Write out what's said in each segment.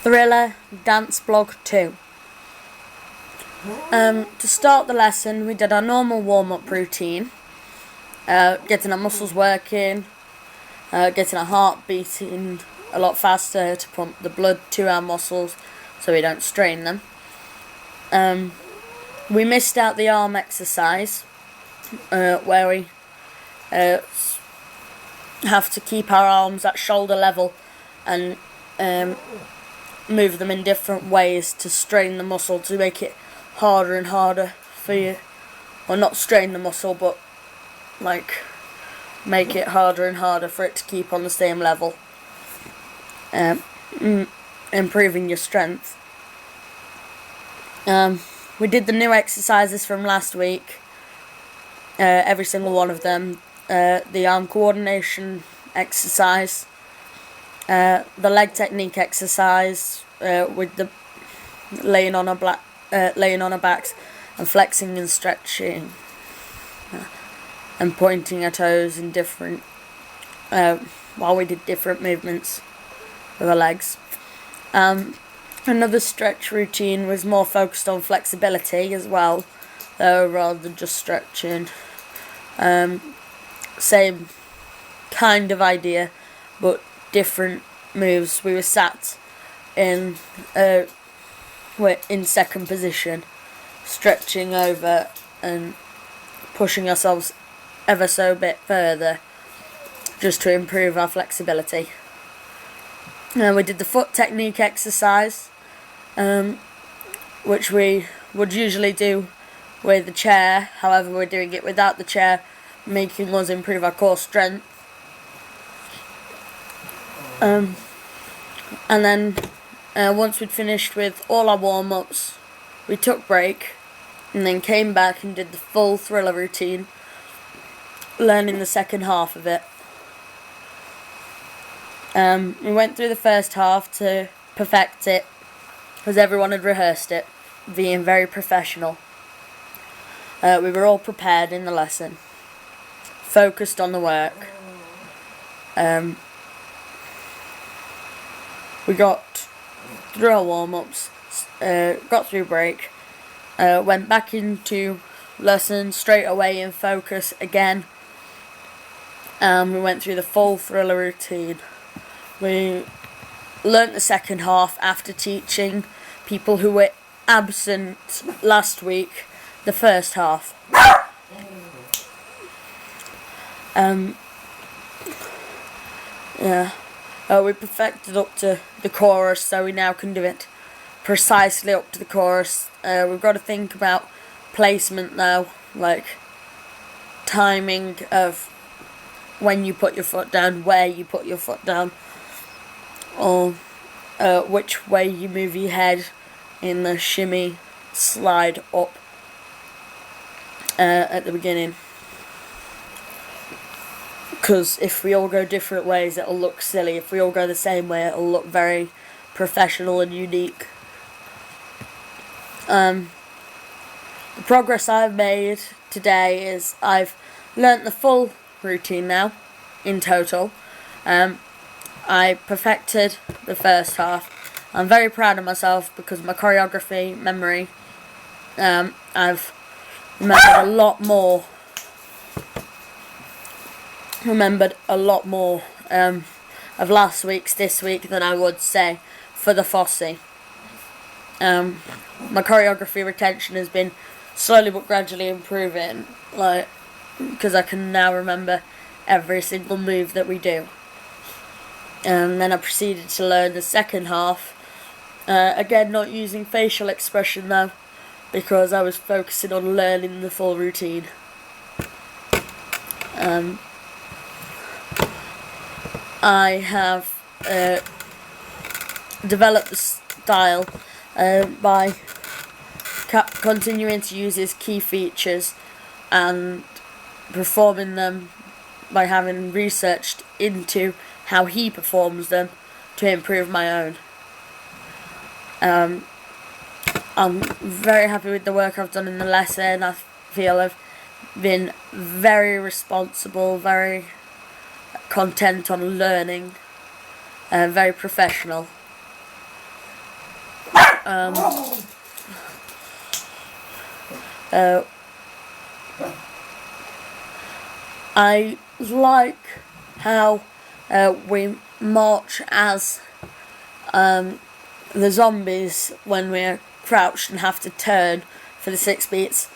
Thriller Dance Blog 2. To start the lesson, we did our normal warm-up routine, getting our muscles working, getting our heart beating a lot faster to pump the blood to our muscles so we don't strain them. We missed out the arm exercise, where we have to keep our arms at shoulder level and move them in different ways to strain the muscle, to make it harder and harder for you. Well, not strain the muscle, but like make it harder and harder for it to keep on the same level, improving your strength. We did the new exercises from last week, every single one of them. The arm coordination exercise, the leg technique exercise with the laying on our backs and flexing and stretching, and pointing our toes in different while we did different movements with our legs. Another stretch routine was more focused on flexibility as well, rather than just stretching. Same kind of idea, but different moves. We were sat in second position, stretching over and pushing ourselves ever so bit further, just to improve our flexibility. We did the foot technique exercise, which we would usually do with the chair. However, we're doing it without the chair, making us improve our core strength. And then once we'd finished with all our warm-ups, we took a break and then came back and did the full thriller routine, learning the second half of it. We went through the first half to perfect it, because everyone had rehearsed it, being very professional. We were all prepared in the lesson, focused on the work. We got through our warm-ups, got through break, went back into lesson straight away in focus again. We went through the full thriller routine. We learnt the second half after teaching people who were absent last week the first half. We perfected up to the chorus, so we now can do it precisely up to the chorus. We've got to think about placement now, like timing of when you put your foot down, where you put your foot down, or which way you move your head in the shimmy slide up at the beginning. Because if we all go different ways, it'll look silly. If we all go the same way, it'll look very professional and unique. The progress I've made today is I've learnt the full routine now, in total. I perfected the first half. I'm very proud of myself because my choreography memory, I've remembered a lot more of last week's this week than I would say for the Fosse. My choreography retention has been slowly but gradually improving, because I can now remember every single move that we do. And then I proceeded to learn the second half, again not using facial expression though, because I was focusing on learning the full routine. I have developed the style by continuing to use his key features and performing them by having researched into how he performs them to improve my own. I'm very happy with the work I've done in the lesson. I feel I've been very responsible, very content on learning, very professional. I like how we march as the zombies when we're crouched and have to turn for the 6 beats,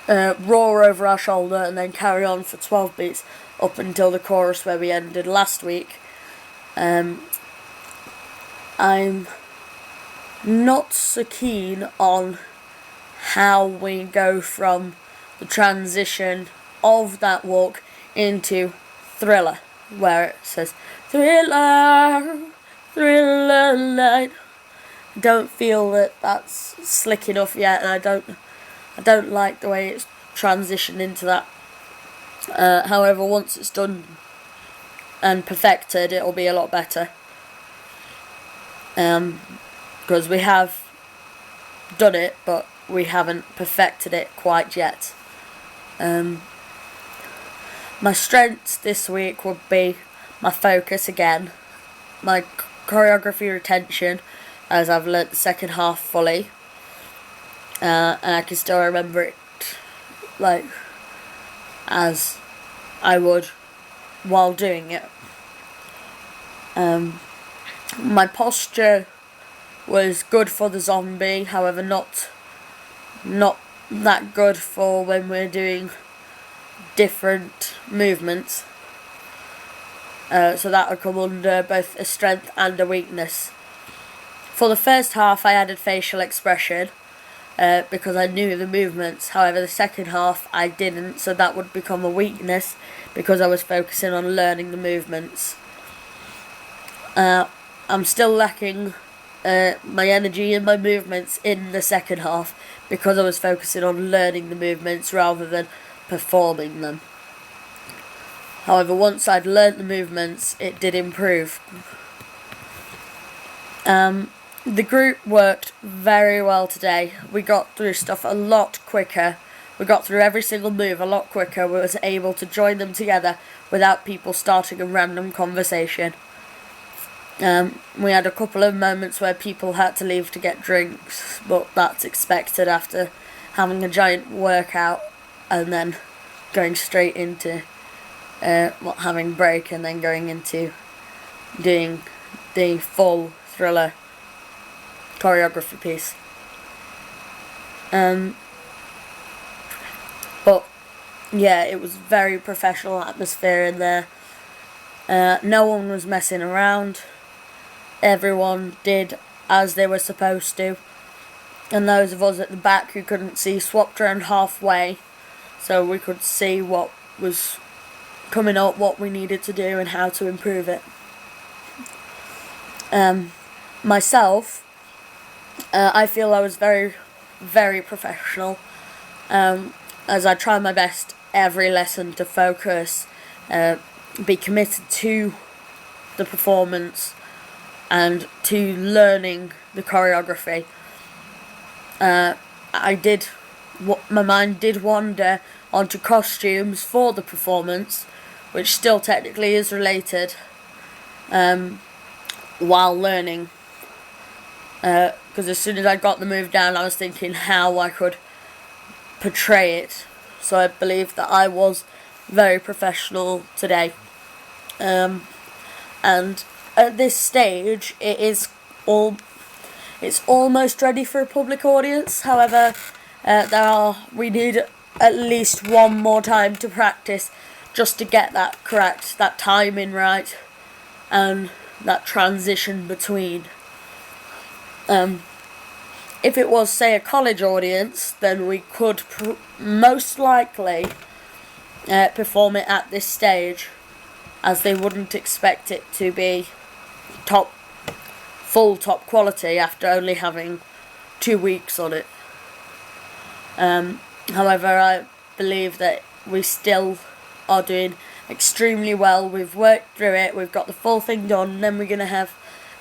roar over our shoulder and then carry on for 12 beats up until the chorus where we ended last week. I'm not so keen on how we go from the transition of that walk into Thriller, where it says Thriller, Thriller night. I don't feel that that's slick enough yet, and I don't like the way it's transitioned into that. However, once it's done and perfected, it'll be a lot better. Because we have done it, but we haven't perfected it quite yet. My strengths this week would be my focus again, my choreography retention, as I've learnt the second half fully, and I can still remember it like as I would while doing it. My posture was good for the zombie, however not that good for when we're doing different movements. So that would come under both a strength and a weakness. For the first half I added facial expression because I knew the movements, however the second half I didn't, so that would become a weakness because I was focusing on learning the movements. I'm still lacking my energy and my movements in the second half because I was focusing on learning the movements rather than performing them. However, once I'd learnt the movements, it did improve. The group worked very well today. We got through stuff a lot quicker. We got through every single move a lot quicker. We was able to join them together without people starting a random conversation. We had a couple of moments where people had to leave to get drinks, but that's expected after having a giant workout and then going straight into having break and then going into doing the full Thriller choreography piece. But yeah, it was very professional atmosphere in there. No one was messing around. Everyone did as they were supposed to. And those of us at the back who couldn't see swapped around halfway so we could see what was coming up, what we needed to do and how to improve it. Myself, I feel I was very, very professional, as I try my best every lesson to focus, be committed to the performance and to learning the choreography. My mind did wander onto costumes for the performance, which still technically is related, while learning. Because as soon as I got the move down, I was thinking how I could portray it. So I believe that I was very professional today. And at this stage, it's almost ready for a public audience. However, we need at least one more time to practice just to get that correct, that timing right, and that transition between. If it was, say, a college audience, then we could most likely perform it at this stage, as they wouldn't expect it to be full top quality after only having 2 weeks on it. However, I believe that we still are doing extremely well. We've worked through it, we've got the full thing done, and then we're going to have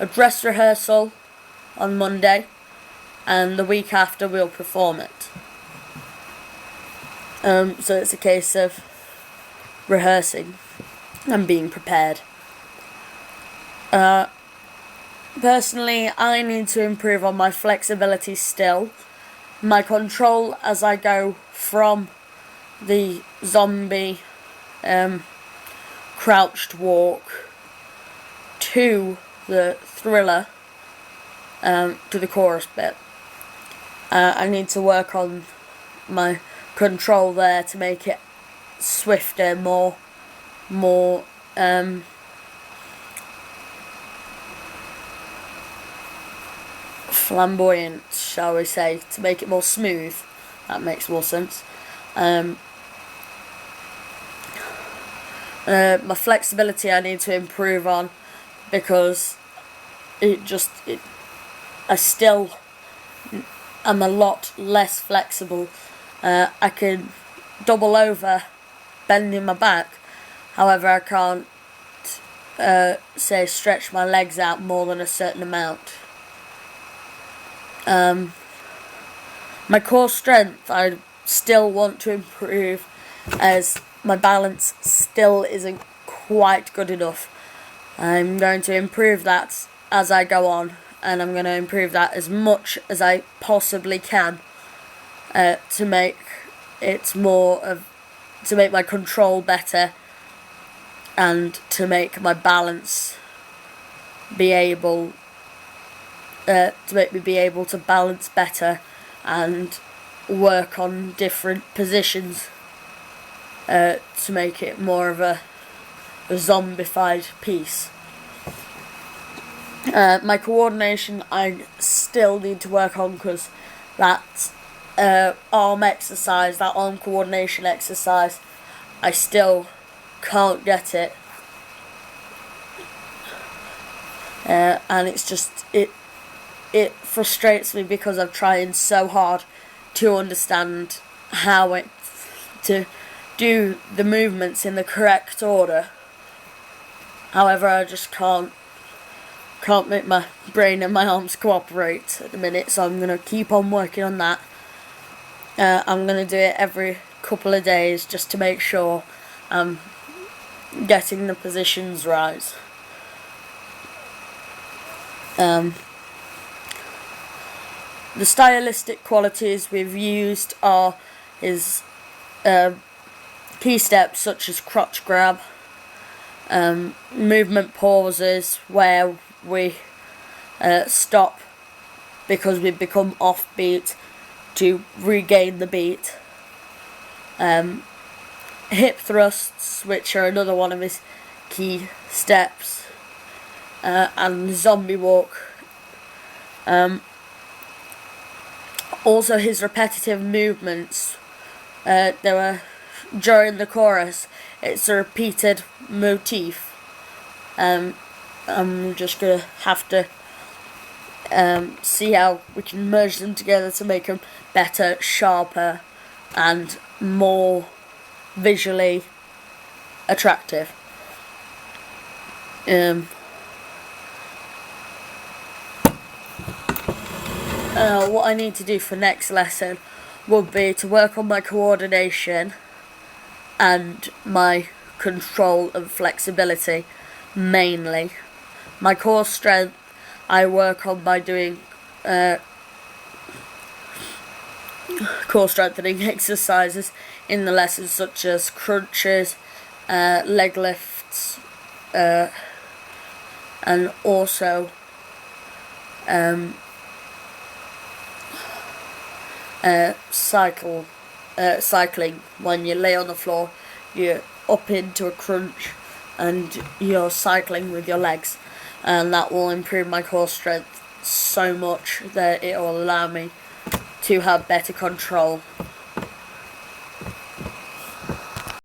a dress rehearsal on Monday, and the week after we'll perform it. So it's a case of rehearsing and being prepared. Personally, I need to improve on my flexibility still. My control as I go from the zombie crouched walk to the thriller, to the chorus bit. I need to work on my control there to make it swifter, more flamboyant, shall we say, to make it more smooth. That makes more sense. My flexibility I need to improve on, because I still am a lot less flexible. I can double over bending my back, however I can't say stretch my legs out more than a certain amount. My core strength I still want to improve, as my balance still isn't quite good enough. I'm going to improve that as I go on, and I'm going to improve that as much as I possibly can, to make it to make my control better, and to make my balance to make me be able to balance better and work on different positions, to make it more of a zombified piece. My coordination I still need to work on, because that arm exercise, that arm coordination exercise, I still can't get it. And it's just, it frustrates me, because I'm trying so hard to understand how to do the movements in the correct order. However, I just can't make my brain and my arms cooperate at the minute, so I'm going to keep on working on that. I'm going to do it every couple of days just to make sure I'm getting the positions right. The stylistic qualities we've used is key steps such as crotch grab, movement pauses where we stop because we become offbeat to regain the beat, hip thrusts, which are another one of his key steps, and zombie walk. Also his repetitive movements, during the chorus, it's a repeated motif. I'm just going to have to see how we can merge them together to make them better, sharper, and more visually attractive. What I need to do for next lesson would be to work on my coordination and my control and flexibility mainly. My core strength I work on by doing core strengthening exercises in the lessons, such as crunches, leg lifts, and also cycling. When you lay on the floor, you're up into a crunch and you're cycling with your legs, and that will improve my core strength so much that it will allow me to have better control